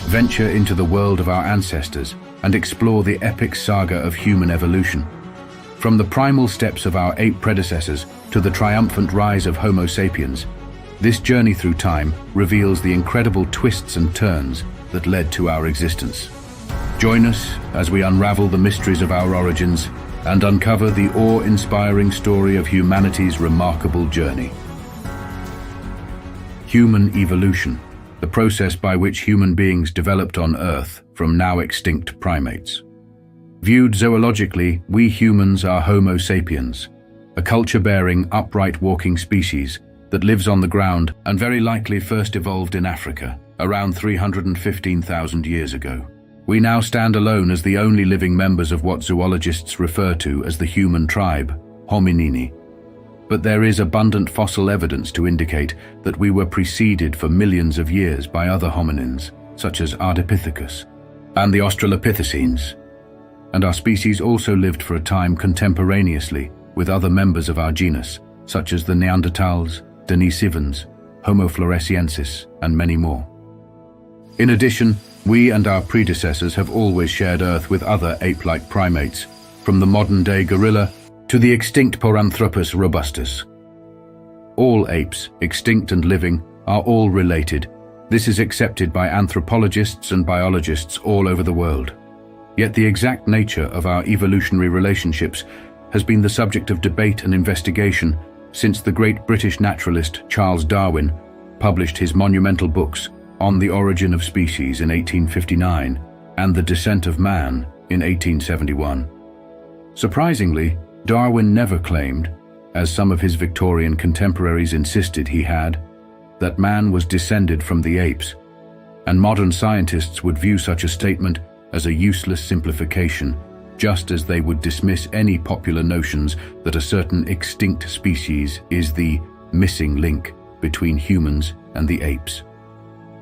venture into the world of our ancestors and explore the epic saga of human evolution. From the primal steps of our ape predecessors to the triumphant rise of Homo sapiens, this journey through time reveals the incredible twists and turns that led to our existence. Join us as we unravel the mysteries of our origins and uncover the awe-inspiring story of humanity's remarkable journey. Human evolution, the process by which human beings developed on Earth from now extinct primates. Viewed zoologically, we humans are Homo sapiens, a culture-bearing, upright walking species that lives on the ground and very likely first evolved in Africa, around 315,000 years ago. We now stand alone as the only living members of what zoologists refer to as the human tribe, hominini. But there is abundant fossil evidence to indicate that we were preceded for millions of years by other hominins, such as Ardipithecus and the Australopithecines. And our species also lived for a time contemporaneously with other members of our genus, such as the Neanderthals, Denisovans, Homo floresiensis, and many more. In addition, we and our predecessors have always shared Earth with other ape-like primates, from the modern-day gorilla to the extinct Paranthropus robustus. All apes, extinct and living, are all related. This is accepted by anthropologists and biologists all over the world. Yet the exact nature of our evolutionary relationships has been the subject of debate and investigation since the great British naturalist Charles Darwin published his monumental books On the Origin of Species in 1859 and The Descent of Man in 1871. Surprisingly, Darwin never claimed, as some of his Victorian contemporaries insisted he had, that man was descended from the apes, and modern scientists would view such a statement as a useless simplification, just as they would dismiss any popular notions that a certain extinct species is the missing link between humans and the apes.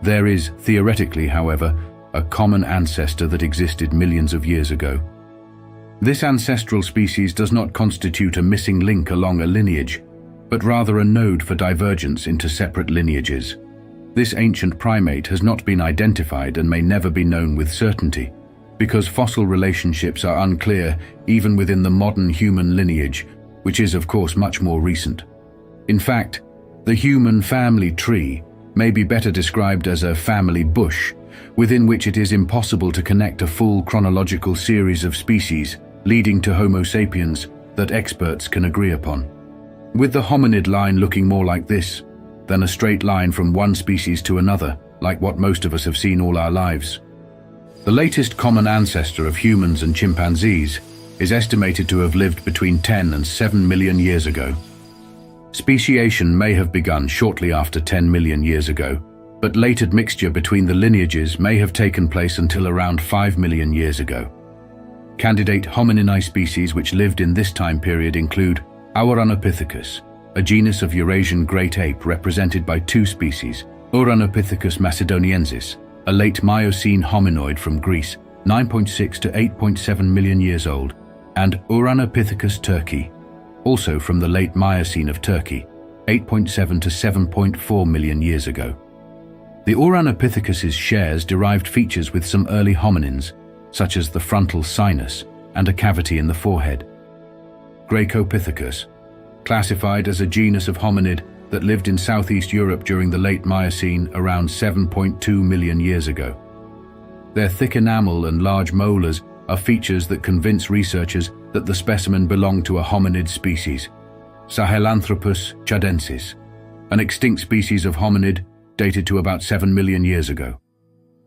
There is, theoretically, however, a common ancestor that existed millions of years ago. This ancestral species does not constitute a missing link along a lineage, but rather a node for divergence into separate lineages. This ancient primate has not been identified and may never be known with certainty, because fossil relationships are unclear even within the modern human lineage, which is of course much more recent. In fact, the human family tree may be better described as a family bush, within which it is impossible to connect a full chronological series of species leading to Homo sapiens that experts can agree upon. With the hominid line looking more like this than a straight line from one species to another, like what most of us have seen all our lives. The latest common ancestor of humans and chimpanzees is estimated to have lived between 10 and 7 million years ago. Speciation may have begun shortly after 10 million years ago, but late admixture between the lineages may have taken place until around 5 million years ago. Candidate hominini species which lived in this time period include Auranopithecus, a genus of Eurasian great ape represented by two species, Auranopithecus macedoniensis, a late Miocene hominoid from Greece, 9.6 to 8.7 million years old, and Auranopithecus turkey, also from the late Miocene of Turkey, 8.7 to 7.4 million years ago. The Auranopithecus's shares derived features with some early hominins, such as the frontal sinus and a cavity in the forehead. Gracopithecus, classified as a genus of hominid that lived in Southeast Europe during the late Miocene around 7.2 million years ago. Their thick enamel and large molars are features that convince researchers that the specimen belonged to a hominid species, Sahelanthropus chadensis, an extinct species of hominid dated to about 7 million years ago.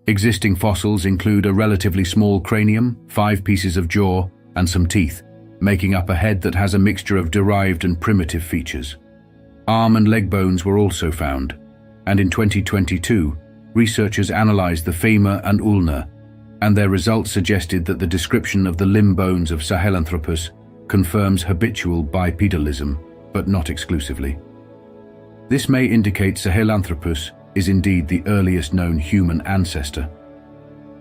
Existing fossils include a relatively small cranium, 5 pieces of jaw, and some teeth, making up a head that has a mixture of derived and primitive features. Arm and leg bones were also found, and in 2022, researchers analyzed the femur and ulna, and their results suggested that the description of the limb bones of Sahelanthropus confirms habitual bipedalism, but not exclusively. This may indicate Sahelanthropus is indeed the earliest known human ancestor.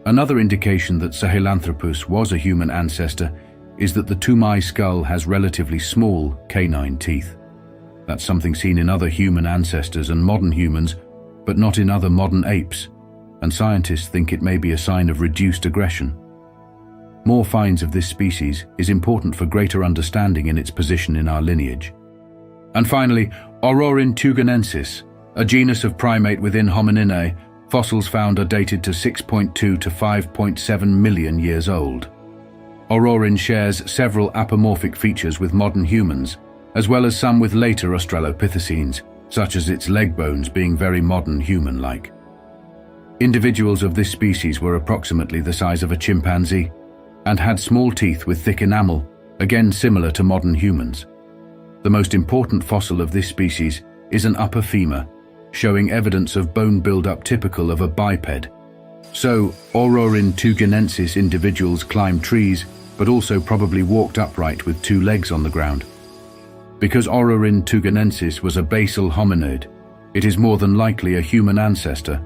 Another indication that Sahelanthropus was a human ancestor is that the Tumai skull has relatively small canine teeth. That's something seen in other human ancestors and modern humans, but not in other modern apes. and scientists think it may be a sign of reduced aggression. More finds of this species is important for greater understanding in its position in our lineage. And finally, Aurorin tugenensis, a genus of primate within hominin. Fossils found are dated to 6.2 to 5.7 million years old. Aurorin shares several apomorphic features with modern humans, as well as some with later Australopithecines, such as its leg bones being very modern human-like. Individuals of this species were approximately the size of a chimpanzee and had small teeth with thick enamel, again similar to modern humans. The most important fossil of this species is an upper femur, showing evidence of bone buildup typical of a biped. So, Aurorin tugenensis individuals climbed trees, but also probably walked upright with two legs on the ground. Because Aurorin tugenensis was a basal hominid, it is more than likely a human ancestor,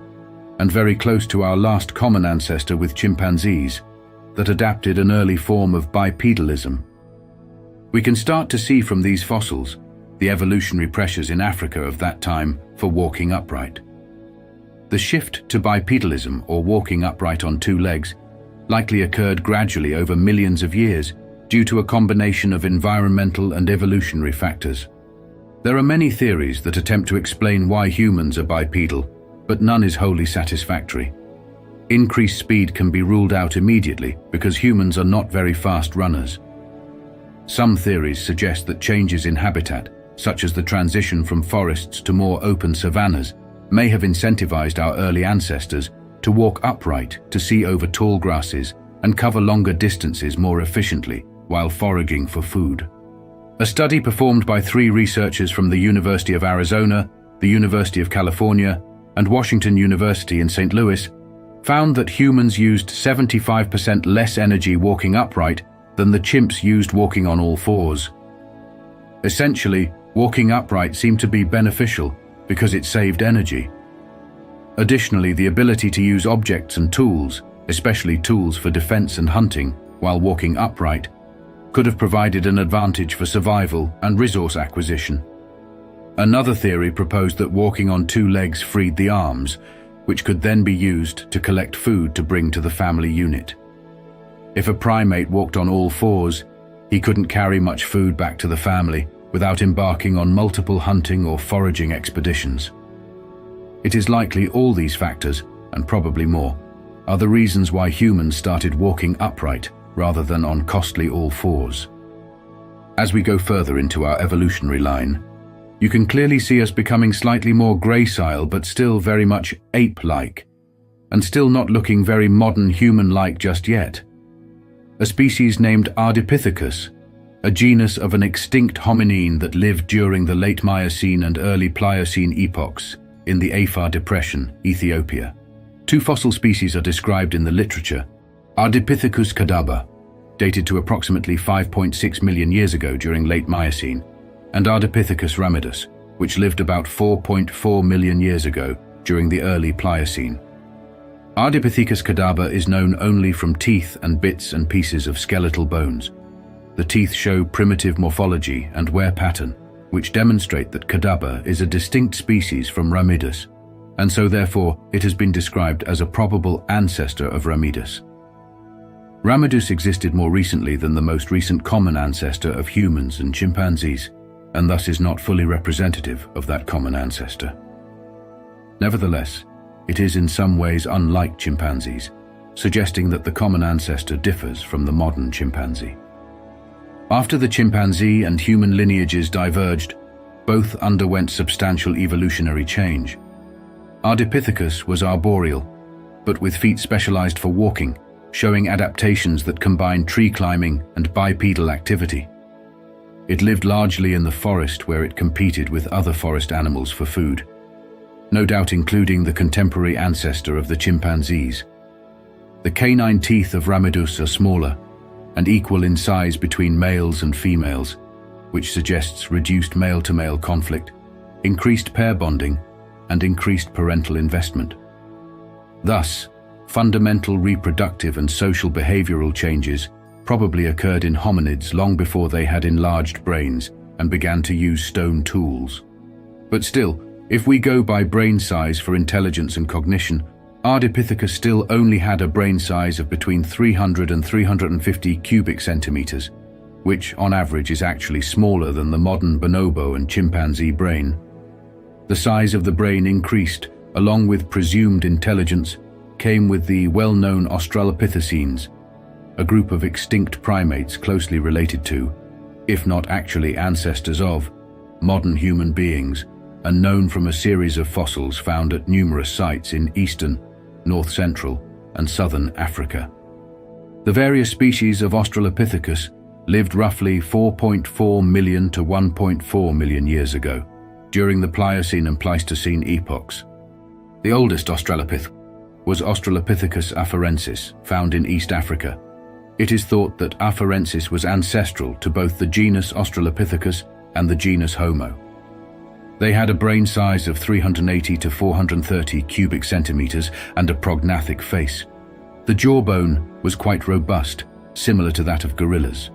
and very close to our last common ancestor with chimpanzees, that adapted an early form of bipedalism. We can start to see from these fossils the evolutionary pressures in Africa of that time for walking upright. The shift to bipedalism, or walking upright on two legs, likely occurred gradually over millions of years due to a combination of environmental and evolutionary factors. There are many theories that attempt to explain why humans are bipedal, but none is wholly satisfactory. Increased speed can be ruled out immediately because humans are not very fast runners. Some theories suggest that changes in habitat, such as the transition from forests to more open savannas, may have incentivized our early ancestors to walk upright to see over tall grasses and cover longer distances more efficiently while foraging for food. A study performed by 3 researchers from the University of Arizona, the University of California, and Washington University in St. Louis found that humans used 75% less energy walking upright than the chimps used walking on all fours. Essentially, walking upright seemed to be beneficial because it saved energy. Additionally, the ability to use objects and tools, especially tools for defense and hunting, while walking upright, could have provided an advantage for survival and resource acquisition. Another theory proposed that walking on 2 legs freed the arms, which could then be used to collect food to bring to the family unit. If a primate walked on all fours, he couldn't carry much food back to the family without embarking on multiple hunting or foraging expeditions. It is likely all these factors, and probably more, are the reasons why humans started walking upright rather than on costly all fours. As we go further into our evolutionary line, you can clearly see us becoming slightly more gracile but still very much ape-like, and still not looking very modern human-like just yet. A species named Ardipithecus, a genus of an extinct hominin that lived during the late Miocene and early Pliocene epochs in the Afar Depression, Ethiopia. 2 fossil species are described in the literature: Ardipithecus cadaba, dated to approximately 5.6 million years ago during late Miocene, and Ardipithecus ramidus, which lived about 4.4 million years ago during the early Pliocene. Ardipithecus cadaba is known only from teeth and bits and pieces of skeletal bones. The teeth show primitive morphology and wear pattern, which demonstrate that cadaba is a distinct species from ramidus, and so therefore it has been described as a probable ancestor of ramidus. Ramidus existed more recently than the most recent common ancestor of humans and chimpanzees, and thus is not fully representative of that common ancestor. Nevertheless, it is in some ways unlike chimpanzees, suggesting that the common ancestor differs from the modern chimpanzee. After the chimpanzee and human lineages diverged, both underwent substantial evolutionary change. Ardipithecus was arboreal, but with feet specialized for walking, showing adaptations that combine tree climbing and bipedal activity. It lived largely in the forest where it competed with other forest animals for food, no doubt including the contemporary ancestor of the chimpanzees. The canine teeth of ramidus are smaller and equal in size between males and females, which suggests reduced male-to-male conflict, increased pair bonding, and increased parental investment. Thus, fundamental reproductive and social behavioral changes probably occurred in hominids long before they had enlarged brains and began to use stone tools. But still, if we go by brain size for intelligence and cognition, Ardipithecus still only had a brain size of between 300 and 350 cubic centimeters, which on average is actually smaller than the modern bonobo and chimpanzee brain. The size of the brain increased, along with presumed intelligence, came with the well-known Australopithecines, a group of extinct primates closely related to, if not actually ancestors of, modern human beings, and known from a series of fossils found at numerous sites in eastern, north-central, and southern Africa. The various species of Australopithecus lived roughly 4.4 million to 1.4 million years ago, during the Pliocene and Pleistocene epochs. The oldest Australopith was Australopithecus afarensis, found in East Africa. It is thought that afarensis was ancestral to both the genus Australopithecus and the genus Homo. They had a brain size of 380 to 430 cubic centimeters and a prognathic face. The jawbone was quite robust, similar to that of gorillas.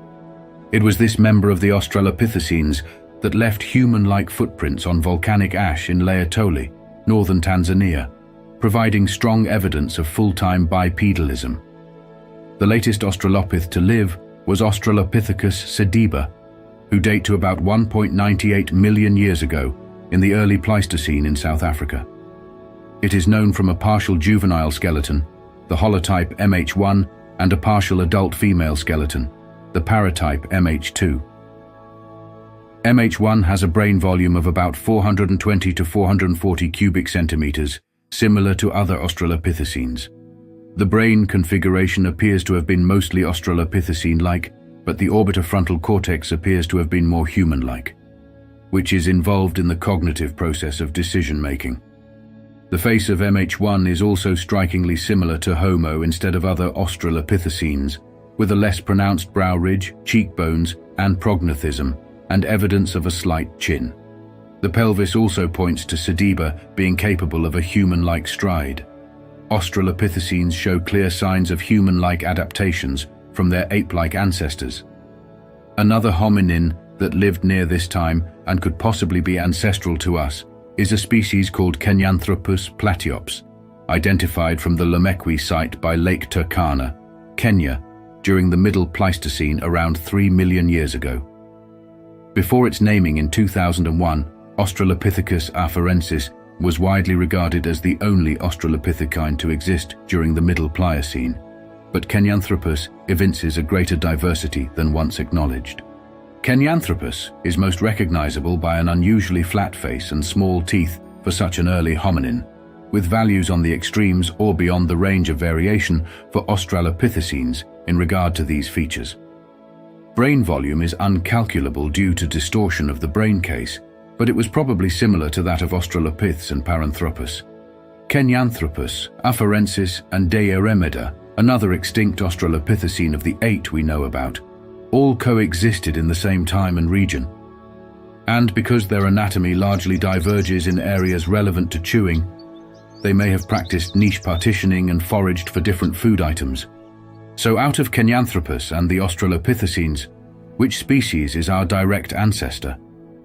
It was this member of the Australopithecines that left human-like footprints on volcanic ash in Laetoli, northern Tanzania, providing strong evidence of full-time bipedalism. The latest Australopith to live was Australopithecus sediba, who date to about 1.98 million years ago in the early Pleistocene in South Africa. It is known from a partial juvenile skeleton, the holotype MH1, and a partial adult female skeleton, the paratype MH2. MH1 has a brain volume of about 420 to 440 cubic centimeters, similar to other Australopithecines. The brain configuration appears to have been mostly Australopithecine-like, but the orbitofrontal cortex appears to have been more human-like, which is involved in the cognitive process of decision-making. The face of MH1 is also strikingly similar to Homo instead of other Australopithecines, with a less pronounced brow ridge, cheekbones, and prognathism, and evidence of a slight chin. The pelvis also points to sediba being capable of a human-like stride. Australopithecines show clear signs of human-like adaptations from their ape-like ancestors. Another hominin that lived near this time and could possibly be ancestral to us is a species called Kenyanthropus platyops, identified from the Lomekwi site by Lake Turkana, Kenya, during the Middle Pleistocene around 3 million years ago. Before its naming in 2001, Australopithecus afarensis was widely regarded as the only Australopithecine to exist during the Middle Pliocene, but Kenyanthropus evinces a greater diversity than once acknowledged. Kenyanthropus is most recognizable by an unusually flat face and small teeth for such an early hominin, with values on the extremes or beyond the range of variation for Australopithecines in regard to these features. Brain volume is uncalculable due to distortion of the brain case, but it was probably similar to that of Australopiths and Paranthropus. Kenyanthropus, afarensis, and Deiremida, another extinct Australopithecine of the 8 we know about, all coexisted in the same time and region. And because their anatomy largely diverges in areas relevant to chewing, they may have practiced niche partitioning and foraged for different food items. So out of Kenyanthropus and the Australopithecines, which species is our direct ancestor?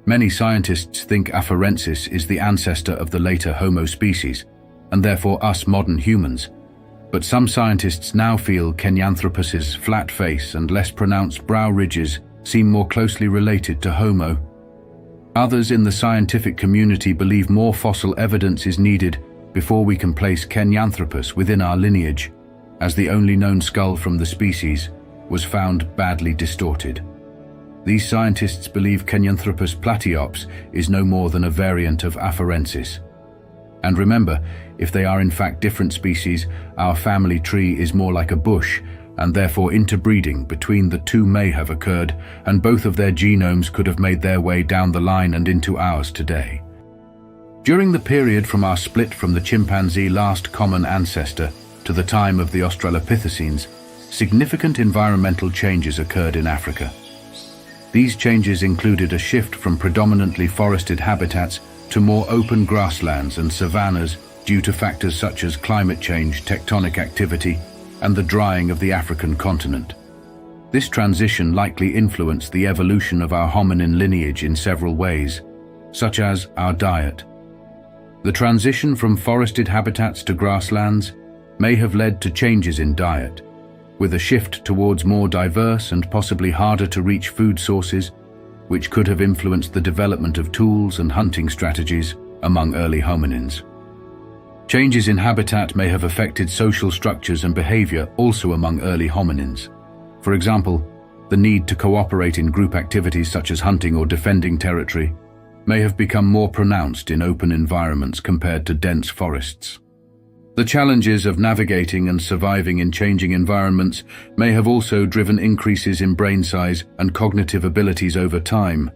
Many scientists think afarensis is the ancestor of the later Homo species, and therefore us modern humans. But some scientists now feel Kenyanthropus's flat face and less pronounced brow ridges seem more closely related to Homo. Others in the scientific community believe more fossil evidence is needed before we can place Kenyanthropus within our lineage, as the only known skull from the species was found badly distorted. These scientists believe Kenyanthropus platyops is no more than a variant of afarensis. And remember, if they are in fact different species, our family tree is more like a bush, and therefore interbreeding between the two may have occurred, and both of their genomes could have made their way down the line and into ours today. During the period from our split from the chimpanzee last common ancestor to the time of the Australopithecines, significant environmental changes occurred in Africa. These changes included a shift from predominantly forested habitats to more open grasslands and savannas due to factors such as climate change, tectonic activity, and the drying of the African continent. This transition likely influenced the evolution of our hominin lineage in several ways, such as our diet. The transition from forested habitats to grasslands may have led to changes in diet, with a shift towards more diverse and possibly harder to reach food sources, which could have influenced the development of tools and hunting strategies among early hominins. Changes in habitat may have affected social structures and behavior also among early hominins. For example, the need to cooperate in group activities such as hunting or defending territory may have become more pronounced in open environments compared to dense forests. The challenges of navigating and surviving in changing environments may have also driven increases in brain size and cognitive abilities over time,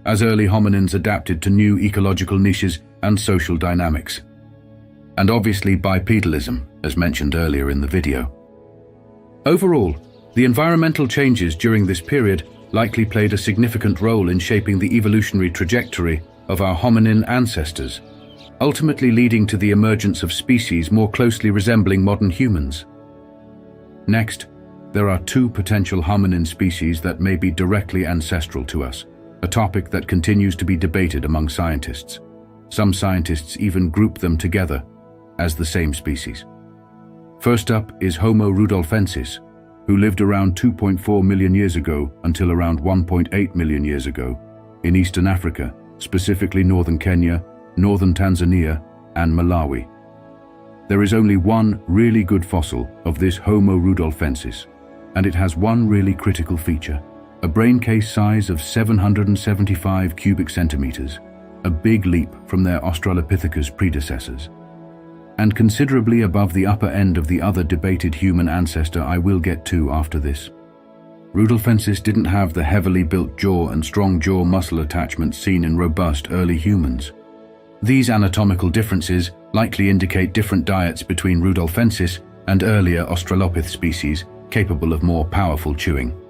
as early hominins adapted to new ecological niches and social dynamics. And obviously bipedalism, as mentioned earlier in the video. Overall, the environmental changes during this period likely played a significant role in shaping the evolutionary trajectory of our hominin ancestors, ultimately leading to the emergence of species more closely resembling modern humans. Next, there are two potential hominin species that may be directly ancestral to us, a topic that continues to be debated among scientists. Some scientists even group them together as the same species. First up is Homo rudolfensis, who lived around 2.4 million years ago until around 1.8 million years ago in eastern Africa, specifically northern Kenya, northern Tanzania, and Malawi. There is only one really good fossil of this Homo rudolfensis, and it has one really critical feature: a brain case size of 775 cubic centimeters, a big leap from their Australopithecus predecessors, and considerably above the upper end of the other debated human ancestor I will get to after this. Rudolfensis didn't have the heavily built jaw and strong jaw muscle attachments seen in robust early humans. These anatomical differences likely indicate different diets between Rudolfensis and earlier Australopith species capable of more powerful chewing.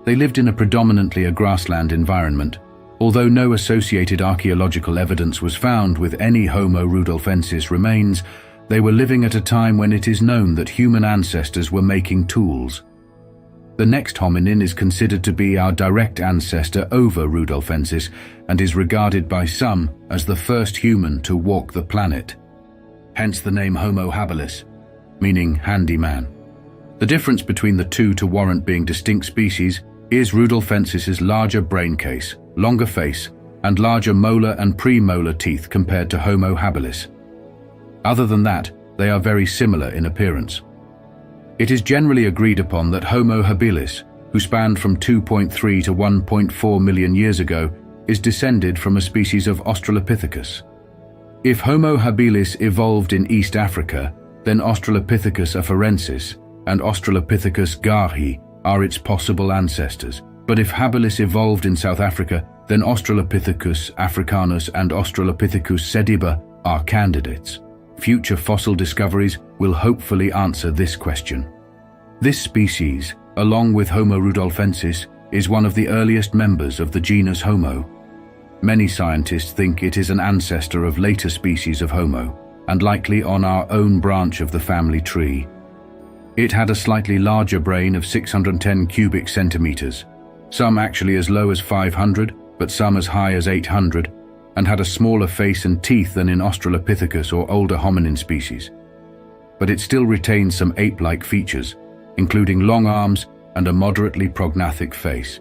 They lived in a predominantly a grassland environment, although no associated archaeological evidence was found with any Homo rudolfensis remains. They were living at a time when it is known that human ancestors were making tools. The next hominin is considered to be our direct ancestor over Rudolfensis and is regarded by some as the first human to walk the planet. Hence the name Homo habilis, meaning handy man. The difference between the two to warrant being distinct species is Rudolfensis's larger brain case, longer face, and larger molar and premolar teeth compared to Homo habilis. Other than that, they are very similar in appearance. It is generally agreed upon that Homo habilis, who spanned from 2.3 to 1.4 million years ago, is descended from a species of Australopithecus. If Homo habilis evolved in East Africa, then Australopithecus afarensis and Australopithecus garhi are its possible ancestors. But if habilis evolved in South Africa, then Australopithecus africanus and Australopithecus sediba are candidates. Future fossil discoveries will hopefully answer this question. This species, along with Homo rudolfensis, is one of the earliest members of the genus Homo. Many scientists think it is an ancestor of later species of Homo, and likely on our own branch of the family tree. It had a slightly larger brain of 610 cubic centimeters, some actually as low as 500, but some as high as 800, and had a smaller face and teeth than in Australopithecus or older hominin species. But it still retains some ape-like features, including long arms and a moderately prognathic face,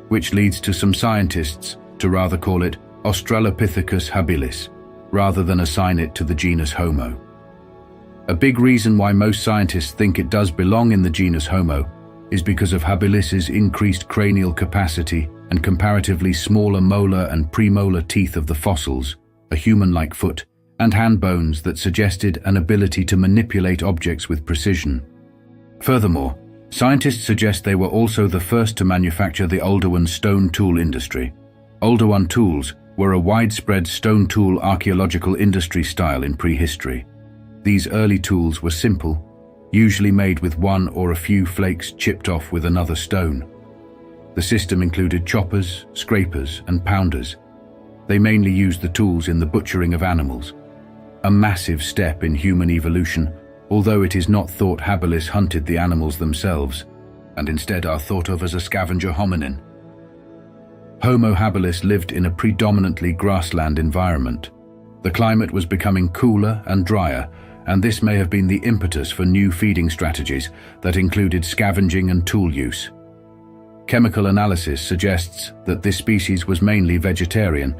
which leads to some scientists to rather call it Australopithecus habilis, rather than assign it to the genus Homo. A big reason why most scientists think it does belong in the genus Homo is because of habilis's increased cranial capacity and comparatively smaller molar and premolar teeth of the fossils, a human-like foot, and hand bones that suggested an ability to manipulate objects with precision. Furthermore, scientists suggest they were also the first to manufacture the Oldowan stone tool industry. Oldowan tools were a widespread stone tool archaeological industry style in prehistory. These early tools were simple, usually made with one or a few flakes chipped off with another stone. The system included choppers, scrapers, and pounders. They mainly used the tools in the butchering of animals. A massive step in human evolution, although it is not thought habilis hunted the animals themselves, and instead are thought of as a scavenger hominin. Homo habilis lived in a predominantly grassland environment. The climate was becoming cooler and drier, and this may have been the impetus for new feeding strategies that included scavenging and tool use. Chemical analysis suggests that this species was mainly vegetarian,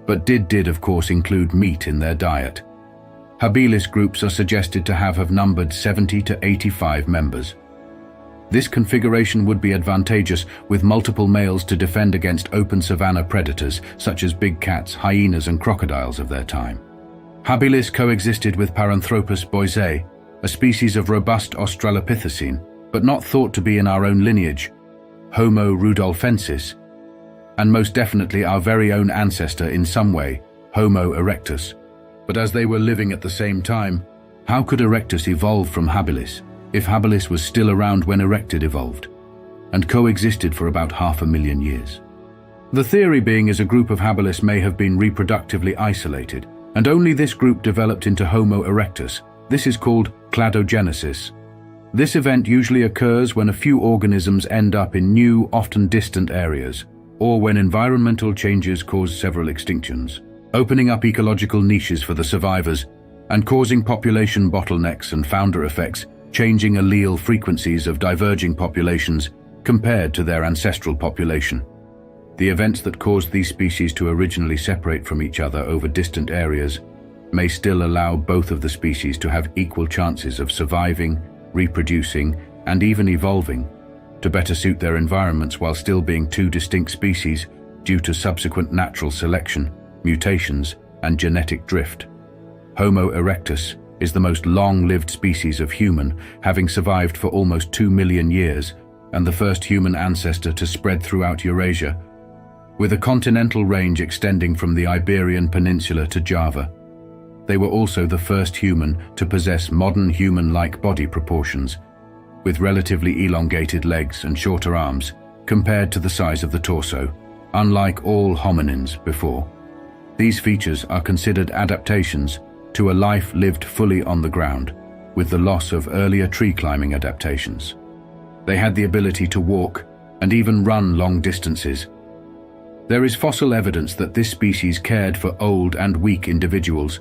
but did of course include meat in their diet. Habilis groups are suggested to have numbered 70 to 85 members. This configuration would be advantageous, with multiple males to defend against open savanna predators such as big cats, hyenas and crocodiles of their time. Habilis coexisted with Paranthropus boisei, a species of robust Australopithecine, but not thought to be in our own lineage, Homo rudolfensis, and most definitely our very own ancestor in some way, Homo erectus. But as they were living at the same time, how could erectus evolve from habilis, if habilis was still around when erected evolved, and coexisted for about 500,000 years? The theory being is a group of habilis may have been reproductively isolated, and only this group developed into Homo erectus. This is called cladogenesis. This event usually occurs when a few organisms end up in new, often distant areas, or when environmental changes cause several extinctions, opening up ecological niches for the survivors and causing population bottlenecks and founder effects, changing allele frequencies of diverging populations compared to their ancestral population. The events that caused these species to originally separate from each other over distant areas may still allow both of the species to have equal chances of surviving, reproducing, and even evolving to better suit their environments while still being two distinct species due to subsequent natural selection, mutations, and genetic drift. Homo erectus is the most long-lived species of human, having survived for almost 2 million years, and the first human ancestor to spread throughout Eurasia, with a continental range extending from the Iberian Peninsula to Java. They were also the first human to possess modern human-like body proportions, with relatively elongated legs and shorter arms compared to the size of the torso, unlike all hominins before. These features are considered adaptations to a life lived fully on the ground, with the loss of earlier tree climbing adaptations. They had the ability to walk and even run long distances. There is fossil evidence that this species cared for old and weak individuals,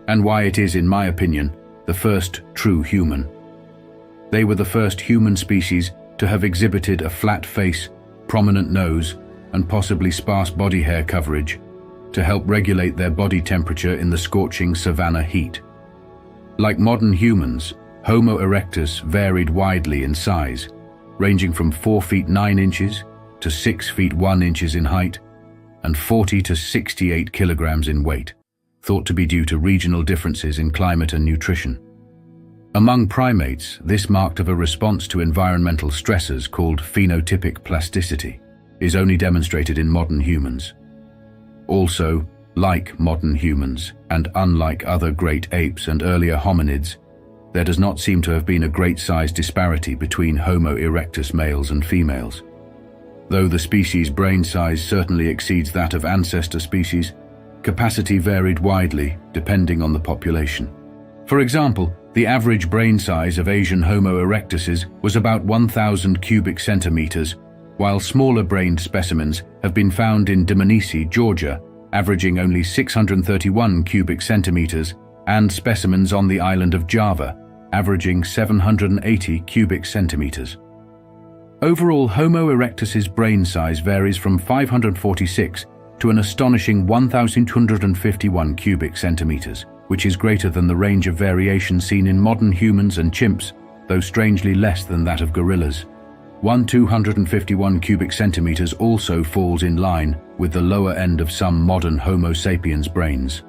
and why it is, in my opinion, the first true human. They were the first human species to have exhibited a flat face, prominent nose, and possibly sparse body hair coverage to help regulate their body temperature in the scorching savanna heat. Like modern humans, Homo erectus varied widely in size, ranging from 4 feet 9 inches to 6 feet 1 inches in height and 40 to 68 kilograms in weight, thought to be due to regional differences in climate and nutrition. Among primates, this marked of a response to environmental stressors called phenotypic plasticity is only demonstrated in modern humans. Also, like modern humans, and unlike other great apes and earlier hominids, there does not seem to have been a great size disparity between Homo erectus males and females. Though the species' brain size certainly exceeds that of ancestor species, capacity varied widely depending on the population. For example, the average brain size of Asian Homo erectuses was about 1,000 cubic centimeters, while smaller-brained specimens have been found in Dmanisi, Georgia, averaging only 631 cubic centimeters, and specimens on the island of Java, averaging 780 cubic centimeters. Overall, Homo erectus's brain size varies from 546 to an astonishing 1,251 cubic centimeters, which is greater than the range of variation seen in modern humans and chimps, though strangely less than that of gorillas. 251 cubic centimeters also falls in line with the lower end of some modern Homo sapiens brains.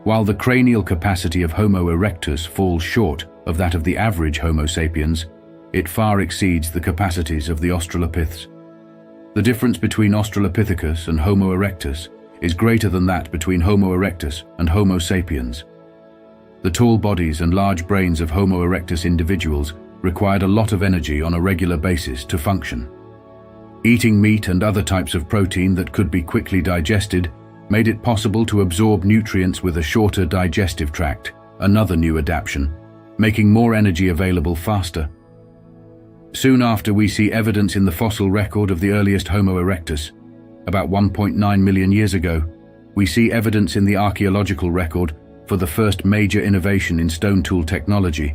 While the cranial capacity of Homo erectus falls short of that of the average Homo sapiens, it far exceeds the capacities of the Australopiths. The difference between Australopithecus and Homo erectus is greater than that between Homo erectus and Homo sapiens. The tall bodies and large brains of Homo erectus individuals required a lot of energy on a regular basis to function. Eating meat and other types of protein that could be quickly digested made it possible to absorb nutrients with a shorter digestive tract, another new adaptation, making more energy available faster. Soon after, we see evidence in the fossil record of the earliest Homo erectus, about 1.9 million years ago, We see evidence in the archaeological record for the first major innovation in stone tool technology,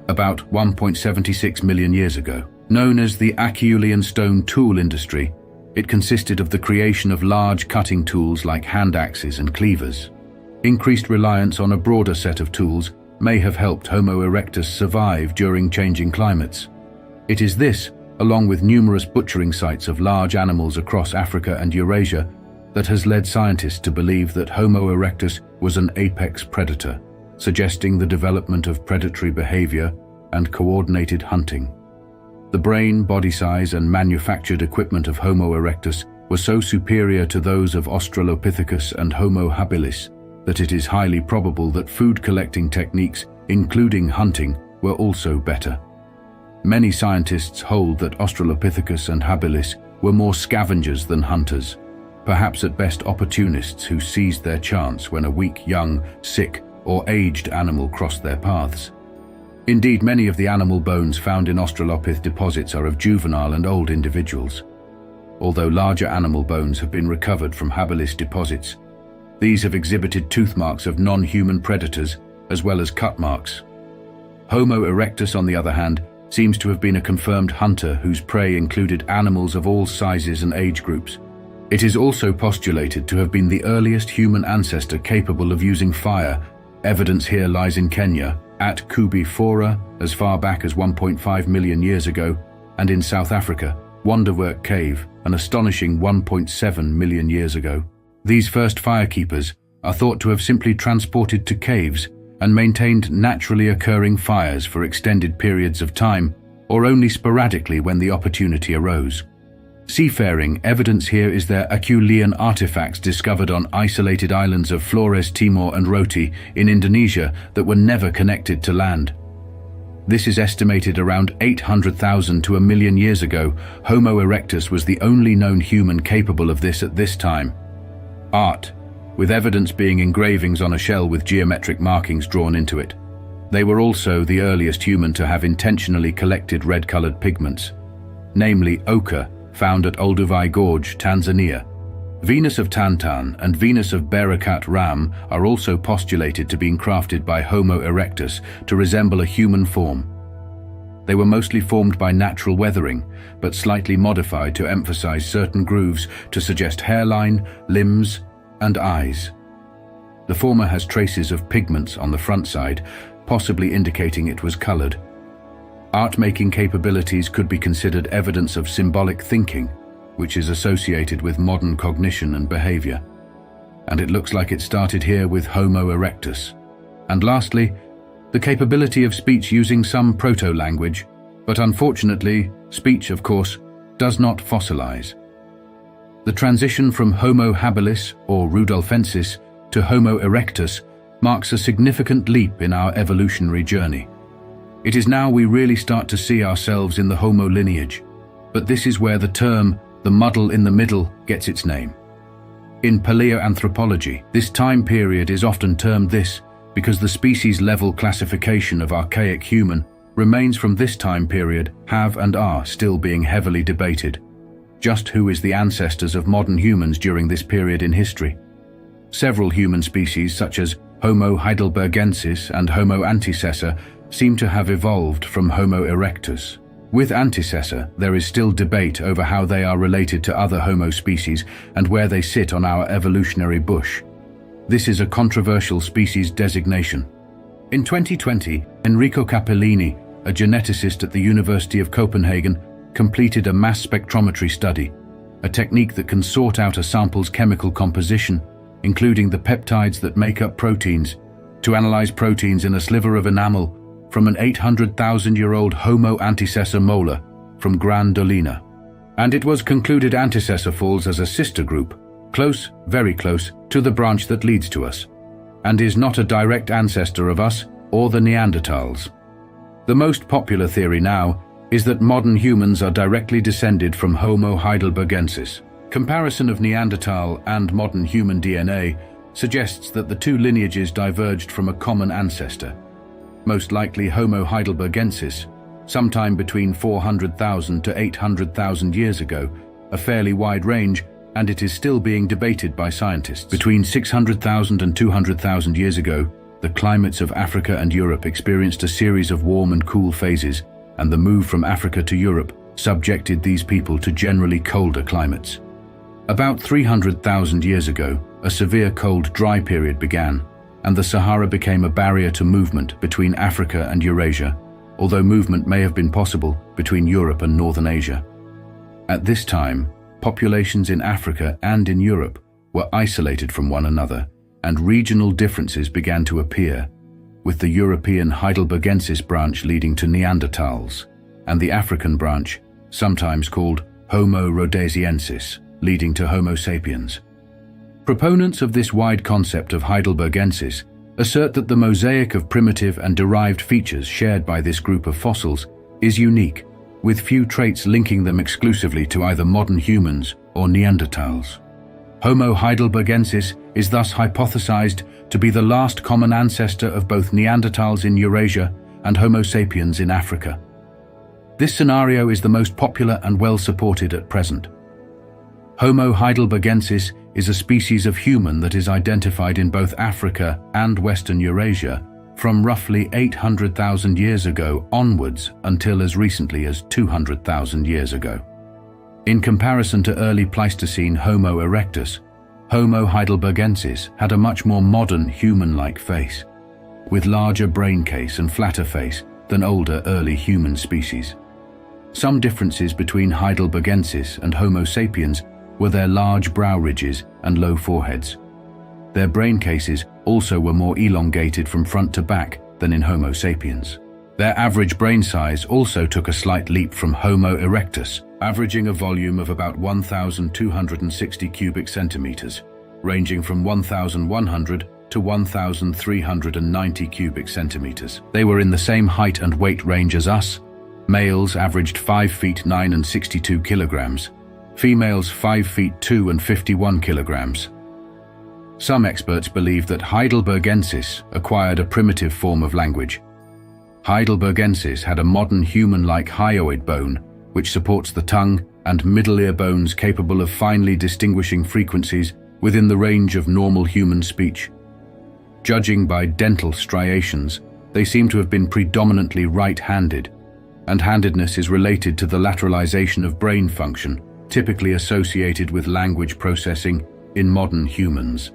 about 1.76 million years ago. Known as the Acheulean stone tool industry, it consisted of the creation of large cutting tools like hand axes and cleavers. Increased reliance on a broader set of tools may have helped Homo erectus survive during changing climates. It is this, along with numerous butchering sites of large animals across Africa and Eurasia, that has led scientists to believe that Homo erectus was an apex predator, suggesting the development of predatory behavior and coordinated hunting. The brain, body size, and manufactured equipment of Homo erectus were so superior to those of Australopithecus and Homo habilis that it is highly probable that food collecting techniques, including hunting, were also better. Many scientists hold that Australopithecus and habilis were more scavengers than hunters, perhaps at best opportunists who seized their chance when a weak, young, sick, or aged animal crossed their paths. Indeed, many of the animal bones found in Australopith deposits are of juvenile and old individuals. Although larger animal bones have been recovered from habilis deposits, these have exhibited tooth marks of non-human predators as well as cut marks. Homo erectus, on the other hand, seems to have been a confirmed hunter whose prey included animals of all sizes and age groups. It is also postulated to have been the earliest human ancestor capable of using fire. Evidence here lies in Kenya, at Kubi Fora, as far back as 1.5 million years ago, and in South Africa, Wonderwerk Cave, an astonishing 1.7 million years ago. These first firekeepers are thought to have simply transported to caves and maintained naturally occurring fires for extended periods of time, or only sporadically when the opportunity arose. Seafaring evidence here is their Acheulean artifacts discovered on isolated islands of Flores, Timor and Roti in Indonesia that were never connected to land. This is estimated around 800,000 to a million years ago. Homo erectus was the only known human capable of this at this time. Art, with evidence being engravings on a shell with geometric markings drawn into it. They were also the earliest human to have intentionally collected red-colored pigments, namely ochre, found at Olduvai Gorge, Tanzania. Venus of Tantan and Venus of Barakat Ram are also postulated to be crafted by Homo erectus to resemble a human form. They were mostly formed by natural weathering, but slightly modified to emphasize certain grooves to suggest hairline, limbs, and eyes. The former has traces of pigments on the front side, possibly indicating it was colored. Art-making capabilities could be considered evidence of symbolic thinking, which is associated with modern cognition and behavior. And it looks like it started here with Homo erectus. And lastly, the capability of speech using some proto-language, but unfortunately, speech, of course, does not fossilize. The transition from Homo habilis or rudolfensis to Homo erectus marks a significant leap in our evolutionary journey. It is now we really start to see ourselves in the Homo lineage, but this is where the term, the muddle in the middle, gets its name. In paleoanthropology, this time period is often termed this because the species-level classification of archaic human remains from this time period have and are still being heavily debated. Just who is the ancestors of modern humans during this period in history? Several human species such as Homo heidelbergensis and Homo antecessor seem to have evolved from Homo erectus. With antecessor, there is still debate over how they are related to other Homo species and where they sit on our evolutionary bush. This is a controversial species designation. In 2020, Enrico Capellini, a geneticist at the University of Copenhagen, completed a mass spectrometry study, a technique that can sort out a sample's chemical composition, including the peptides that make up proteins, to analyze proteins in a sliver of enamel from an 800,000-year-old Homo antecessor molar from Gran Dolina. And it was concluded antecessor falls as a sister group, close, very close, to the branch that leads to us, and is not a direct ancestor of us or the Neanderthals. The most popular theory now is that modern humans are directly descended from Homo heidelbergensis. Comparison of Neanderthal and modern human DNA suggests that the two lineages diverged from a common ancestor, most likely Homo heidelbergensis, sometime between 400,000 to 800,000 years ago, a fairly wide range, and it is still being debated by scientists. Between 600,000 and 200,000 years ago, the climates of Africa and Europe experienced a series of warm and cool phases, and the move from Africa to Europe subjected these people to generally colder climates. About 300,000 years ago, a severe cold dry period began, and the Sahara became a barrier to movement between Africa and Eurasia, although movement may have been possible between Europe and Northern Asia. At this time, populations in Africa and in Europe were isolated from one another, and regional differences began to appear, with the European Heidelbergensis branch leading to Neanderthals, and the African branch, sometimes called Homo rhodesiensis, leading to Homo sapiens. Proponents of this wide concept of Heidelbergensis assert that the mosaic of primitive and derived features shared by this group of fossils is unique, with few traits linking them exclusively to either modern humans or Neanderthals. Homo heidelbergensis is thus hypothesized to be the last common ancestor of both Neanderthals in Eurasia and Homo sapiens in Africa. This scenario is the most popular and well supported at present. Homo heidelbergensis is a species of human that is identified in both Africa and Western Eurasia from roughly 800,000 years ago onwards until as recently as 200,000 years ago. In comparison to early Pleistocene Homo erectus, Homo heidelbergensis had a much more modern human-like face, with larger brain case and flatter face than older early human species. Some differences between heidelbergensis and Homo sapiens were their large brow ridges and low foreheads. Their brain cases also were more elongated from front to back than in Homo sapiens. Their average brain size also took a slight leap from Homo erectus, averaging a volume of about 1,260 cubic centimeters, ranging from 1,100 to 1,390 cubic centimeters. They were in the same height and weight range as us. Males averaged 5 feet 9 and 62 kilograms, females 5 feet 2 and 51 kilograms. Some experts believe that Heidelbergensis acquired a primitive form of language. Heidelbergensis had a modern human-like hyoid bone, which supports the tongue and middle ear bones capable of finely distinguishing frequencies within the range of normal human speech. Judging by dental striations, they seem to have been predominantly right-handed, and handedness is related to the lateralization of brain function, typically associated with language processing in modern humans.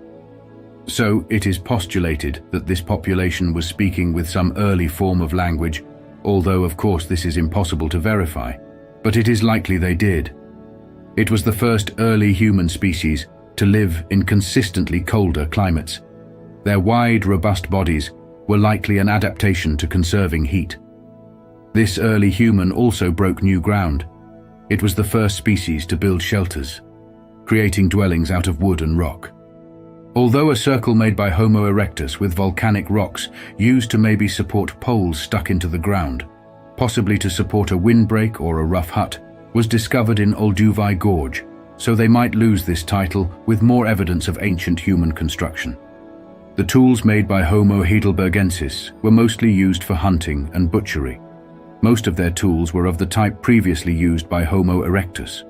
So it is postulated that this population was speaking with some early form of language, although of course this is impossible to verify, but it is likely they did. It was the first early human species to live in consistently colder climates. Their wide, robust bodies were likely an adaptation to conserving heat. This early human also broke new ground. It was the first species to build shelters, creating dwellings out of wood and rock. Although a circle made by Homo erectus with volcanic rocks used to maybe support poles stuck into the ground, possibly to support a windbreak or a rough hut, was discovered in Olduvai Gorge, so they might lose this title with more evidence of ancient human construction. The tools made by Homo heidelbergensis were mostly used for hunting and butchery. Most of their tools were of the type previously used by Homo erectus.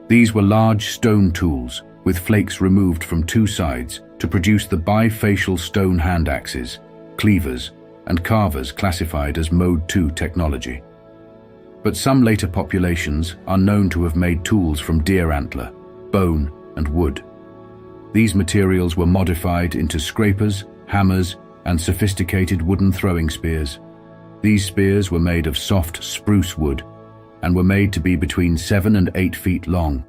These were large stone tools with flakes removed from two sides to produce the bifacial stone hand axes, cleavers, and carvers classified as Mode 2 technology. But some later populations are known to have made tools from deer antler, bone, and wood. These materials were modified into scrapers, hammers, and sophisticated wooden throwing spears. These spears were made of soft spruce wood and were made to be between 7 and 8 feet long.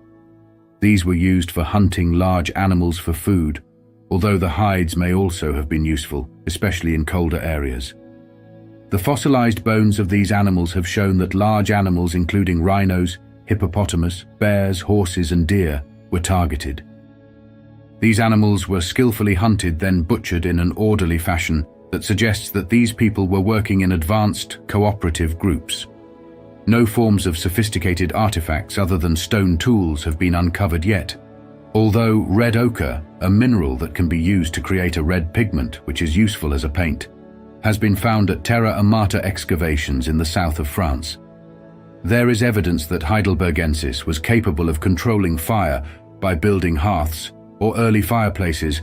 These were used for hunting large animals for food, although the hides may also have been useful, especially in colder areas. The fossilized bones of these animals have shown that large animals including rhinos, hippopotamus, bears, horses, and deer were targeted. These animals were skillfully hunted, then butchered in an orderly fashion that suggests that these people were working in advanced, cooperative groups. No forms of sophisticated artifacts other than stone tools have been uncovered yet, although red ochre, a mineral that can be used to create a red pigment which is useful as a paint, has been found at Terra Amata excavations in the south of France. There is evidence that Heidelbergensis was capable of controlling fire, by building hearths or early fireplaces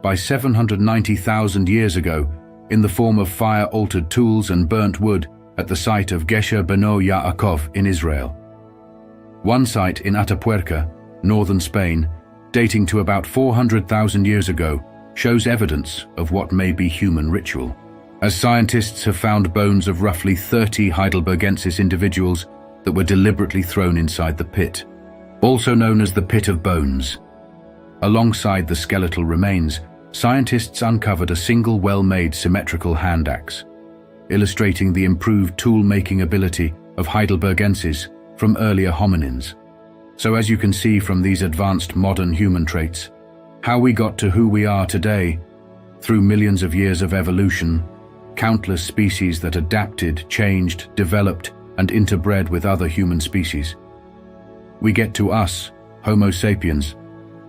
by 790,000 years ago in the form of fire-altered tools and burnt wood at the site of Gesher Beno Yaakov in Israel. One site in Atapuerca, northern Spain, dating to about 400,000 years ago, shows evidence of what may be human ritual, as scientists have found bones of roughly 30 Heidelbergensis individuals that were deliberately thrown inside the pit, also known as the Pit of Bones. Alongside the skeletal remains, scientists uncovered a single well-made symmetrical hand axe, illustrating the improved tool-making ability of Heidelbergensis from earlier hominins. So as you can see from these advanced modern human traits, how we got to who we are today, through millions of years of evolution, countless species that adapted, changed, developed, and interbred with other human species. We get to us, Homo sapiens,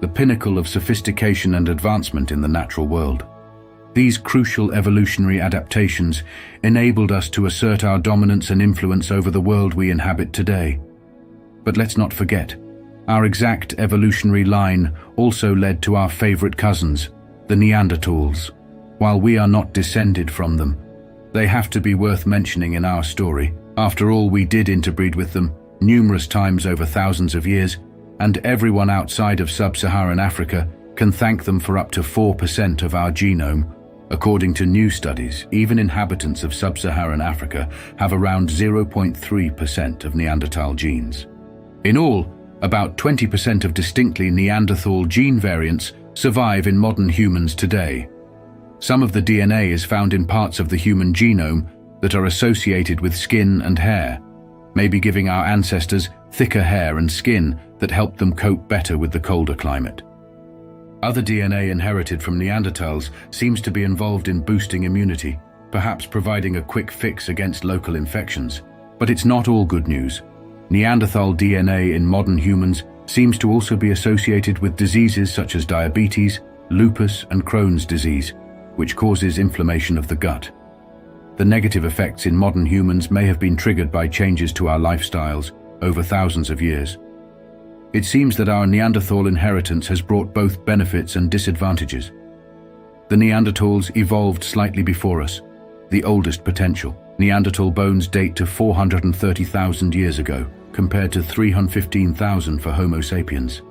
the pinnacle of sophistication and advancement in the natural world. These crucial evolutionary adaptations enabled us to assert our dominance and influence over the world we inhabit today. But let's not forget, our exact evolutionary line also led to our favorite cousins, the Neanderthals. While we are not descended from them, they have to be worth mentioning in our story. After all, we did interbreed with them numerous times over thousands of years, and everyone outside of sub-Saharan Africa can thank them for up to 4% of our genome. According to new studies, even inhabitants of sub-Saharan Africa have around 0.3% of Neanderthal genes. In all, about 20% of distinctly Neanderthal gene variants survive in modern humans today. Some of the DNA is found in parts of the human genome that are associated with skin and hair, maybe giving our ancestors thicker hair and skin that helped them cope better with the colder climate. Other DNA inherited from Neanderthals seems to be involved in boosting immunity, perhaps providing a quick fix against local infections. But it's not all good news. Neanderthal DNA in modern humans seems to also be associated with diseases such as diabetes, lupus, and Crohn's disease, which causes inflammation of the gut. The negative effects in modern humans may have been triggered by changes to our lifestyles over thousands of years. It seems that our Neanderthal inheritance has brought both benefits and disadvantages. The Neanderthals evolved slightly before us, the oldest potential. Neanderthal bones date to 430,000 years ago, compared to 315,000 for Homo sapiens.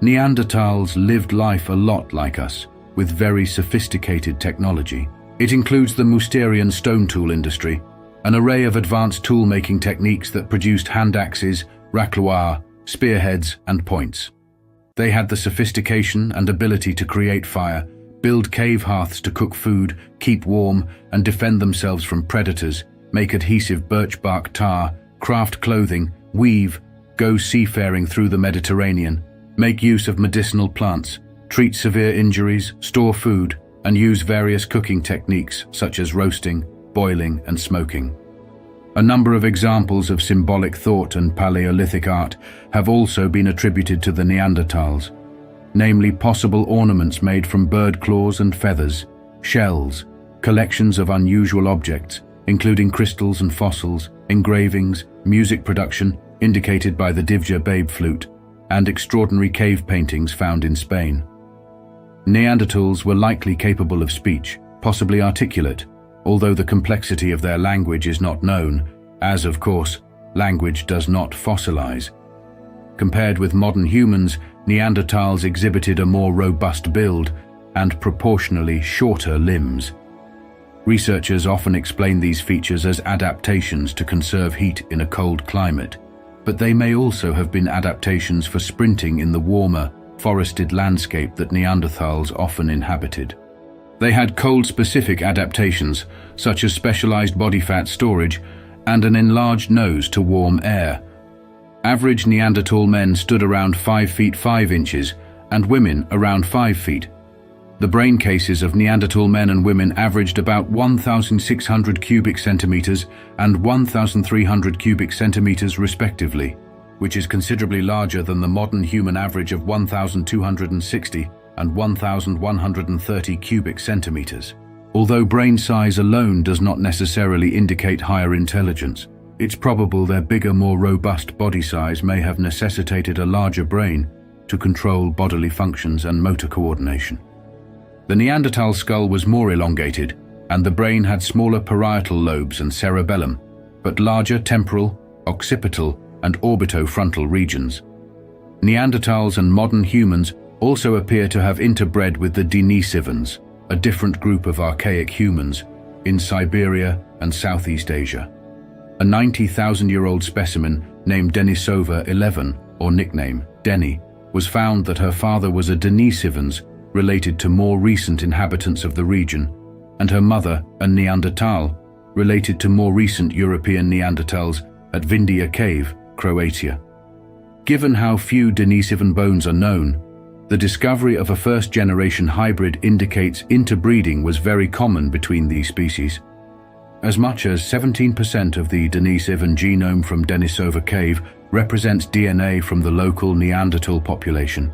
Neanderthals lived life a lot like us, with very sophisticated technology. It includes the Mousterian stone tool industry, an array of advanced tool-making techniques that produced hand axes, racloirs, spearheads, and points. They had the sophistication and ability to create fire, build cave hearths to cook food, keep warm, and defend themselves from predators, make adhesive birch bark tar, craft clothing, weave, go seafaring through the Mediterranean, make use of medicinal plants, treat severe injuries, store food, and use various cooking techniques such as roasting, boiling, and smoking. A number of examples of symbolic thought and Paleolithic art have also been attributed to the Neanderthals, namely possible ornaments made from bird claws and feathers, shells, collections of unusual objects, including crystals and fossils, engravings, music production indicated by the Divja Babe flute, and extraordinary cave paintings found in Spain. Neanderthals were likely capable of speech, possibly articulate, although the complexity of their language is not known, as, of course, language does not fossilize. Compared with modern humans, Neanderthals exhibited a more robust build and proportionally shorter limbs. Researchers often explain these features as adaptations to conserve heat in a cold climate, but they may also have been adaptations for sprinting in the warmer, forested landscape that Neanderthals often inhabited. They had cold-specific adaptations, such as specialized body fat storage and an enlarged nose to warm air. Average Neanderthal men stood around 5 feet 5 inches and women around 5 feet. The brain cases of Neanderthal men and women averaged about 1,600 cubic centimeters and 1,300 cubic centimeters respectively, which is considerably larger than the modern human average of 1,260 and 1,130 cubic centimeters. Although brain size alone does not necessarily indicate higher intelligence, it's probable their bigger, more robust body size may have necessitated a larger brain to control bodily functions and motor coordination. The Neanderthal skull was more elongated, and the brain had smaller parietal lobes and cerebellum, but larger temporal, occipital, and orbitofrontal regions. Neanderthals and modern humans also appear to have interbred with the Denisovans, a different group of archaic humans, in Siberia and Southeast Asia. A 90,000-year-old specimen named Denisova 11, or nickname Denny, was found that her father was a Denisovans related to more recent inhabitants of the region, and her mother, a Neanderthal, related to more recent European Neanderthals at Vindia Cave, Croatia. Given how few Denisovan bones are known, the discovery of a first-generation hybrid indicates interbreeding was very common between these species. As much as 17% of the Denisovan genome from Denisova Cave represents DNA from the local Neanderthal population.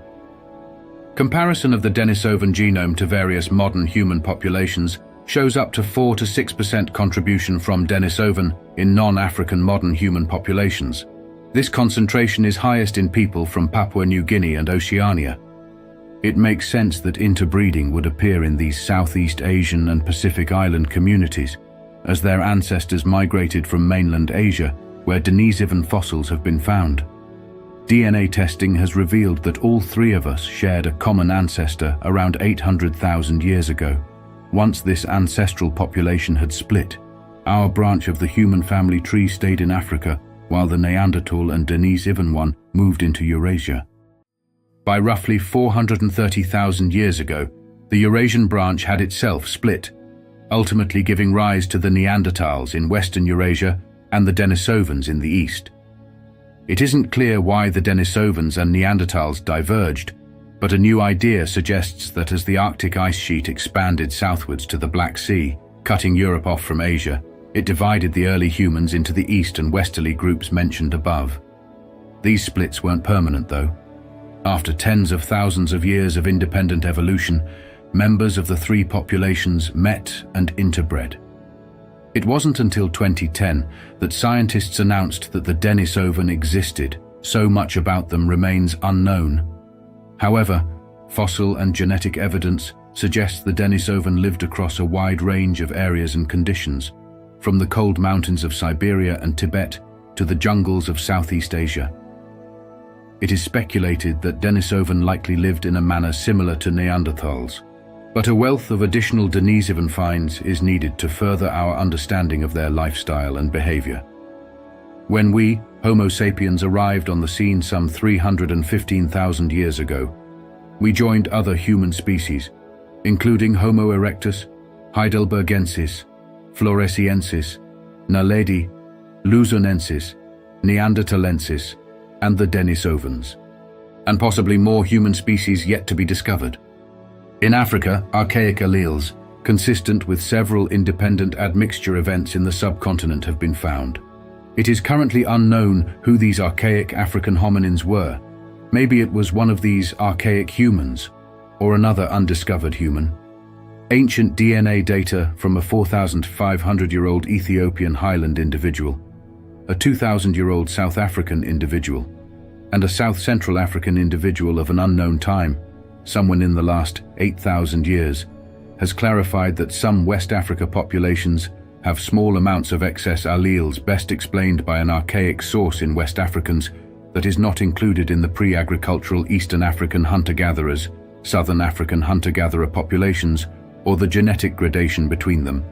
Comparison of the Denisovan genome to various modern human populations shows up to 4 to 6% contribution from Denisovan in non-African modern human populations. This concentration is highest in people from Papua New Guinea and Oceania. It makes sense that interbreeding would appear in these Southeast Asian and Pacific Island communities, as their ancestors migrated from mainland Asia, where Denisovan fossils have been found. DNA testing has revealed that all three of us shared a common ancestor around 800,000 years ago. Once this ancestral population had split, our branch of the human family tree stayed in Africa, while the Neanderthal and Denisovan one moved into Eurasia. By roughly 430,000 years ago, the Eurasian branch had itself split, ultimately giving rise to the Neanderthals in Western Eurasia and the Denisovans in the east. It isn't clear why the Denisovans and Neanderthals diverged, but a new idea suggests that as the Arctic ice sheet expanded southwards to the Black Sea, cutting Europe off from Asia, it divided the early humans into the east and westerly groups mentioned above. These splits weren't permanent, though. After tens of thousands of years of independent evolution, members of the three populations met and interbred. It wasn't until 2010 that scientists announced that the Denisovan existed. So much about them remains unknown. However, fossil and genetic evidence suggests the Denisovan lived across a wide range of areas and conditions, from the cold mountains of Siberia and Tibet to the jungles of Southeast Asia. It is speculated that Denisovan likely lived in a manner similar to Neanderthals, but a wealth of additional Denisovan finds is needed to further our understanding of their lifestyle and behavior. When we, Homo sapiens, arrived on the scene some 315,000 years ago, we joined other human species, including Homo erectus, heidelbergensis, floresiensis, naledi, luzonensis, neanderthalensis, and the Denisovans, and possibly more human species yet to be discovered. In Africa, archaic alleles, consistent with several independent admixture events in the subcontinent, have been found. It is currently unknown who these archaic African hominins were. Maybe it was one of these archaic humans, or another undiscovered human. Ancient DNA data from a 4,500-year-old Ethiopian highland individual, a 2,000-year-old South African individual, and a South Central African individual of an unknown time, someone in the last 8,000 years, has clarified that some West Africa populations have small amounts of excess alleles, best explained by an archaic source in West Africans that is not included in the pre-agricultural Eastern African hunter-gatherers, Southern African hunter-gatherer populations, or the genetic gradation between them.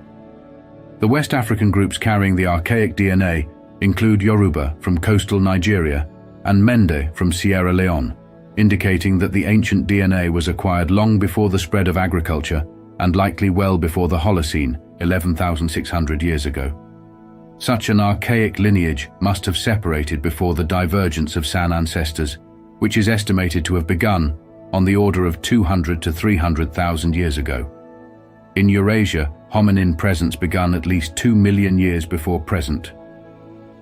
The West African groups carrying the archaic DNA include Yoruba from coastal Nigeria and Mende from Sierra Leone, indicating that the ancient DNA was acquired long before the spread of agriculture and likely well before the Holocene, 11,600 years ago. Such an archaic lineage must have separated before the divergence of San ancestors, which is estimated to have begun on the order of 200 to 300,000 years ago. In Eurasia, hominin presence begun at least 2 million years before present.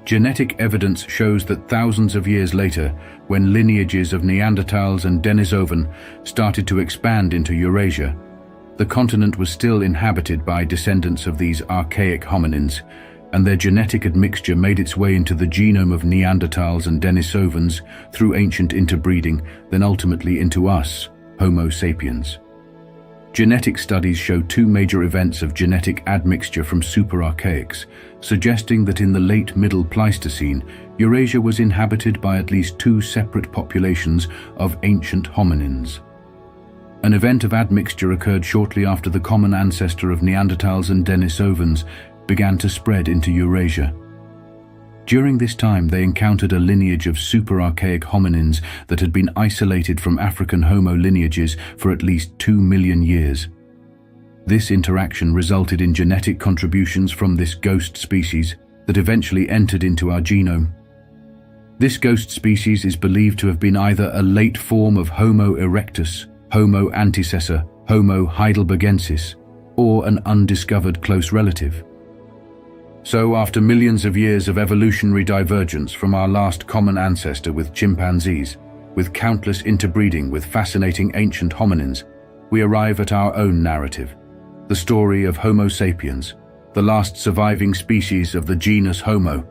Genetic evidence shows that thousands of years later, when lineages of Neanderthals and Denisovan started to expand into Eurasia, the continent was still inhabited by descendants of these archaic hominins, and their genetic admixture made its way into the genome of Neanderthals and Denisovans through ancient interbreeding, then ultimately into us, Homo sapiens. Genetic studies show two major events of genetic admixture from superarchaics, suggesting that in the late Middle Pleistocene, Eurasia was inhabited by at least two separate populations of ancient hominins. An event of admixture occurred shortly after the common ancestor of Neanderthals and Denisovans began to spread into Eurasia. During this time, they encountered a lineage of superarchaic hominins that had been isolated from African Homo lineages for at least 2 million years. This interaction resulted in genetic contributions from this ghost species that eventually entered into our genome. This ghost species is believed to have been either a late form of Homo erectus, Homo antecessor, Homo heidelbergensis, or an undiscovered close relative. So, after millions of years of evolutionary divergence from our last common ancestor with chimpanzees, with countless interbreeding with fascinating ancient hominins, we arrive at our own narrative, the story of Homo sapiens, the last surviving species of the genus Homo.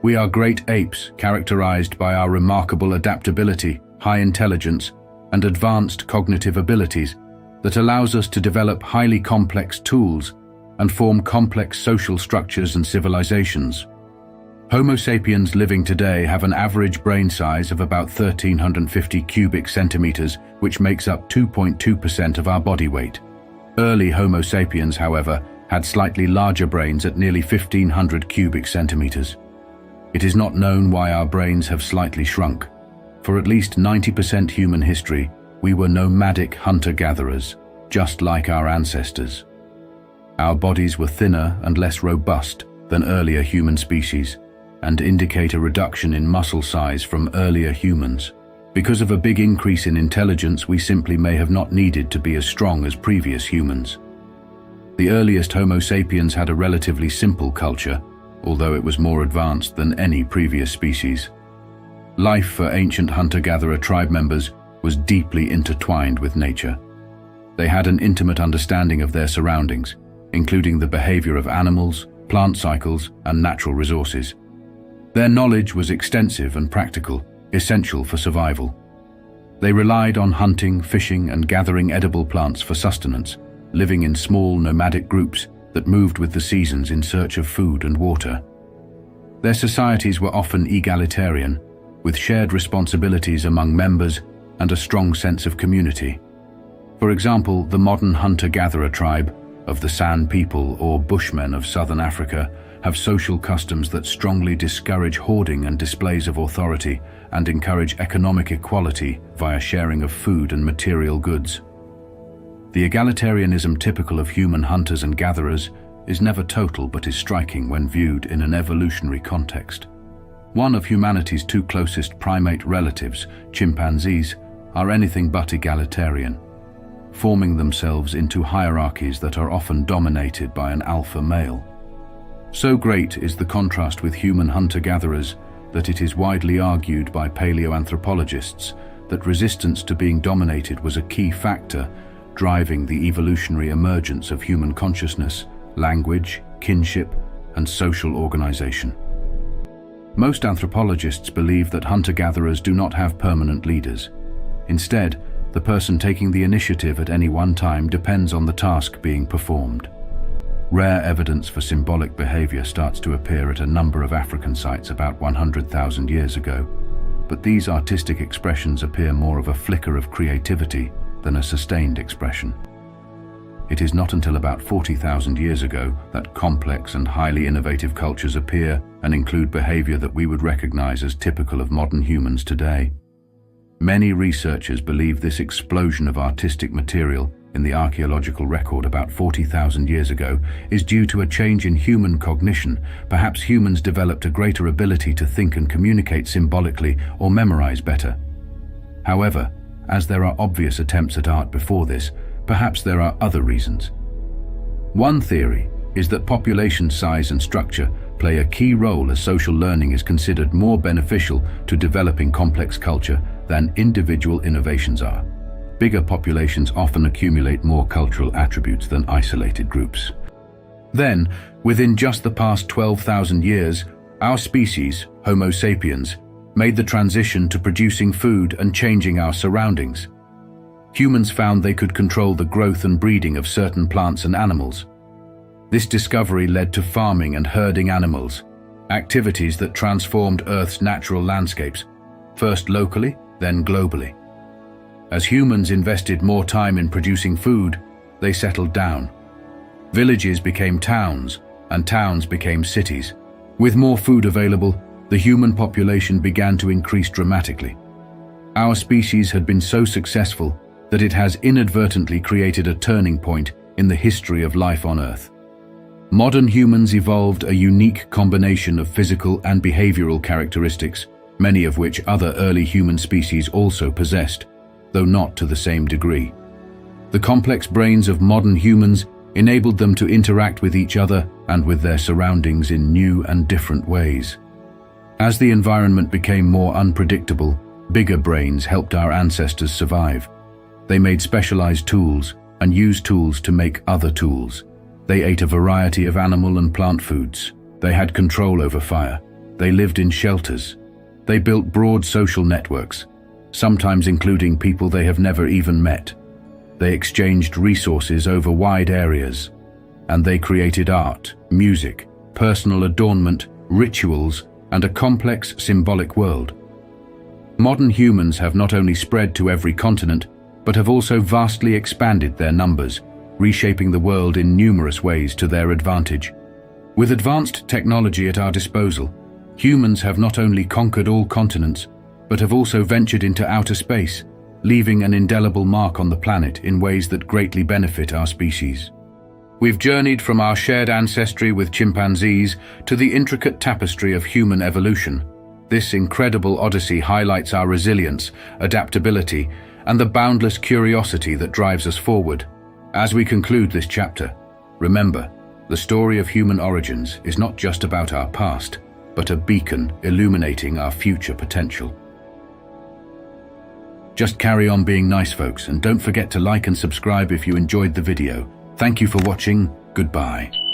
We are great apes characterized by our remarkable adaptability, high intelligence, and advanced cognitive abilities that allows us to develop highly complex tools and form complex social structures and civilizations. Homo sapiens living today have an average brain size of about 1,350 cubic centimeters, which makes up 2.2% of our body weight. Early Homo sapiens, however, had slightly larger brains at nearly 1,500 cubic centimeters. It is not known why our brains have slightly shrunk. For at least 90% human history, we were nomadic hunter-gatherers, just like our ancestors. Our bodies were thinner and less robust than earlier human species, and indicate a reduction in muscle size from earlier humans. Because of a big increase in intelligence, we simply may have not needed to be as strong as previous humans. The earliest Homo sapiens had a relatively simple culture, although it was more advanced than any previous species. Life for ancient hunter-gatherer tribe members was deeply intertwined with nature. They had an intimate understanding of their surroundings, including the behavior of animals, plant cycles, and natural resources. Their knowledge was extensive and practical, essential for survival. They relied on hunting, fishing, and gathering edible plants for sustenance, living in small nomadic groups that moved with the seasons in search of food and water. Their societies were often egalitarian, with shared responsibilities among members and a strong sense of community. For example, the modern hunter-gatherer tribe of the San people or Bushmen of southern Africa have social customs that strongly discourage hoarding and displays of authority and encourage economic equality via sharing of food and material goods. The egalitarianism typical of human hunters and gatherers is never total but is striking when viewed in an evolutionary context. One of humanity's two closest primate relatives, chimpanzees, are anything but egalitarian, forming themselves into hierarchies that are often dominated by an alpha male. So great is the contrast with human hunter-gatherers that it is widely argued by paleoanthropologists that resistance to being dominated was a key factor driving the evolutionary emergence of human consciousness, language, kinship, and social organization. Most anthropologists believe that hunter-gatherers do not have permanent leaders. Instead, the person taking the initiative at any one time depends on the task being performed. Rare evidence for symbolic behavior starts to appear at a number of African sites about 100,000 years ago, but these artistic expressions appear more of a flicker of creativity than a sustained expression. It is not until about 40,000 years ago that complex and highly innovative cultures appear and include behavior that we would recognize as typical of modern humans today. Many researchers believe this explosion of artistic material in the archaeological record about 40,000 years ago is due to a change in human cognition. Perhaps humans developed a greater ability to think and communicate symbolically or memorize better. However, as there are obvious attempts at art before this, perhaps there are other reasons. One theory is that population size and structure play a key role as social learning is considered more beneficial to developing complex culture than individual innovations are. Bigger populations often accumulate more cultural attributes than isolated groups. Then, within just the past 12,000 years, our species, Homo sapiens, made the transition to producing food and changing our surroundings. Humans found they could control the growth and breeding of certain plants and animals. This discovery led to farming and herding animals, activities that transformed Earth's natural landscapes, first locally, then globally. As humans invested more time in producing food, they settled down. Villages became towns, and towns became cities. With more food available, the human population began to increase dramatically. Our species had been so successful that it has inadvertently created a turning point in the history of life on Earth. Modern humans evolved a unique combination of physical and behavioral characteristics, many of which other early human species also possessed, though not to the same degree. The complex brains of modern humans enabled them to interact with each other and with their surroundings in new and different ways. As the environment became more unpredictable, bigger brains helped our ancestors survive. They made specialized tools and used tools to make other tools. They ate a variety of animal and plant foods. They had control over fire. They lived in shelters. They built broad social networks, sometimes including people they have never even met. They exchanged resources over wide areas, and they created art, music, personal adornment, rituals, and a complex symbolic world. Modern humans have not only spread to every continent, but have also vastly expanded their numbers, reshaping the world in numerous ways to their advantage. With advanced technology at our disposal, humans have not only conquered all continents, but have also ventured into outer space, leaving an indelible mark on the planet in ways that greatly benefit our species. We've journeyed from our shared ancestry with chimpanzees to the intricate tapestry of human evolution. This incredible odyssey highlights our resilience, adaptability, and the boundless curiosity that drives us forward. As we conclude this chapter, remember, the story of human origins is not just about our past, but a beacon illuminating our future potential. Just carry on being nice, folks, and don't forget to like and subscribe if you enjoyed the video. Thank you for watching. Goodbye.